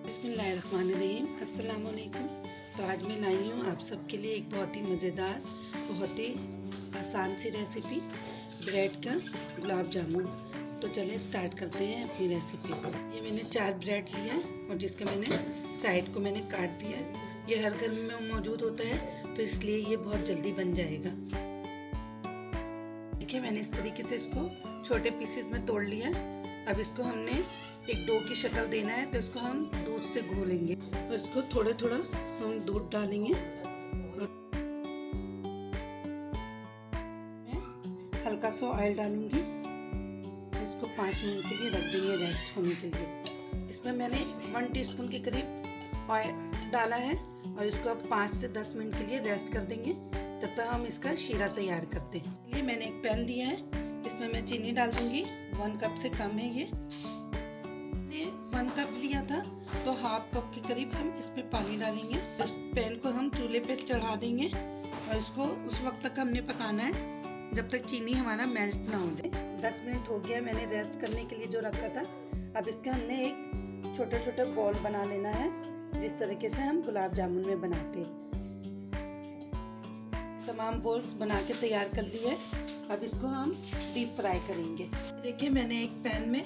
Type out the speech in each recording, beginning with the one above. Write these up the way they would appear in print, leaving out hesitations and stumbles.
बिस्मिल्लाहिर्रहमानिर्रहीम। अस्सलाम वालेकुम। तो आज मैं लाई हूँ आप सबके लिए एक बहुत ही मज़ेदार, बहुत ही आसान सी रेसिपी ब्रेड का गुलाब जामुन। तो चलिए स्टार्ट करते हैं अपनी रेसिपी को। ये मैंने 4 ब्रेड लिया है और जिसके मैंने साइड को मैंने काट दिया है। ये हर घर में मौजूद होता है तो इसलिए ये बहुत जल्दी बन जाएगा। देखिए मैंने इस तरीके से इसको छोटे पीसेस में तोड़ लिया। अब इसको हमने एक डो की शक्ल देना है तो इसको हम दूध से घोलेंगे और इसको थोड़ा थोड़ा हम दूध डालेंगे और मैं हल्का सा ऑयल डालूंगी। इसको 5 मिनट के लिए रख देंगे रेस्ट होने के लिए। इसमें मैंने 1 टीस्पून के करीब ऑयल डाला है और इसको अब 5 से 10 मिनट के लिए रेस्ट कर देंगे तब तक हम इसका शीरा तैयार करते हैं। ये मैंने एक पैन लिया है, इसमें मैं चीनी डाल दूंगी। 1 कप से कम है। ये 1 कप लिया था तो हाफ कप के करीब हम इसमें पानी डालेंगे। उस पैन को हम चूल्हे पे चढ़ा देंगे और इसको उस वक्त तक हमने पकाना है जब तक चीनी हमारा मेल्ट ना हो जाए। 10 मिनट हो गया मैंने रेस्ट करने के लिए जो रखा था। अब इसका हमने एक छोटे छोटे बॉल बना लेना है जिस तरीके से हम गुलाब जामुन में बनाते हैं। तमाम बॉल्स बना के तैयार कर लिए। अब इसको हम डीप फ्राई करेंगे। देखिए मैंने एक पैन में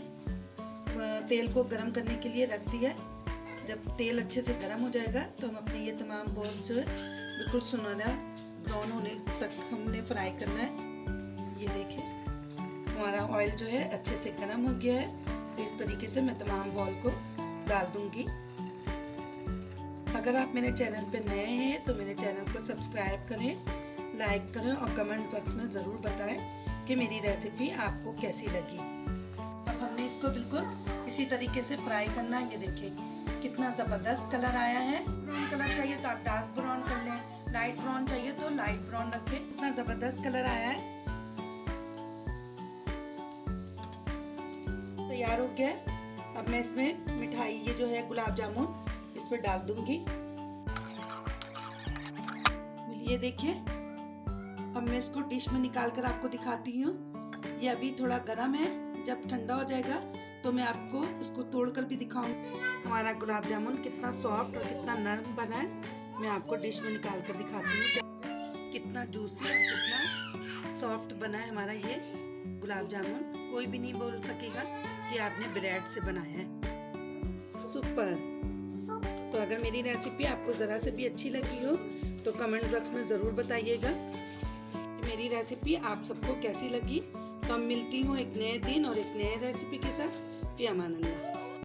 तेल को गरम करने के लिए रख दिया। जब तेल अच्छे से गरम हो जाएगा तो हम अपने ये तमाम बॉल्स जो है बिल्कुल सुनहरा ब्राउन होने तक हमने फ्राई करना है। ये देखिए हमारा ऑयल जो है अच्छे से गरम हो गया है। तो इस तरीके से मैं तमाम बॉल को डाल दूंगी। अगर आप मेरे चैनल पे नए हैं तो मेरे चैनल को सब्सक्राइब करें, लाइक करें और कमेंट बॉक्स में ज़रूर बताएं कि मेरी रेसिपी आपको कैसी लगी। अब हमने इसको बिल्कुल इसी तरीके से फ्राई करना है। ये देखिए कितना ज़बरदस्त कलर आया है। ब्राउन कलर चाहिए तो आप डार्क ब्राउन कर लें, लाइट ब्राउन चाहिए तो लाइट ब्राउन रखें। कितना ज़बरदस्त कलर आया है। तैयार हो गया। अब मैं इसमें मिठाई ये जो है गुलाब जामुन इस पर डाल दूंगी। ये देखिए अब मैं इसको डिश में निकाल कर आपको दिखाती हूँ। ये अभी थोड़ा गर्म है, जब ठंडा हो जाएगा तो मैं आपको इसको तोड़कर भी दिखाऊंगी। हमारा गुलाब जामुन कितना सॉफ्ट और कितना नरम बना है मैं आपको डिश में निकाल कर दिखाती हूँ। कितना जूसी और कितना सॉफ्ट बना है हमारा ये गुलाब जामुन। कोई भी नहीं बोल सकेगा कि आपने ब्रेड से बनाया है। सुपर। तो अगर मेरी रेसिपी आपको ज़रा से भी अच्छी लगी हो तो कमेंट बॉक्स में ज़रूर बताइएगा कि मेरी रेसिपी आप सबको कैसी लगी। तो अब मिलती हूँ एक नए दिन और एक नए रेसिपी के साथ। फ़ी अमान अल्लाह।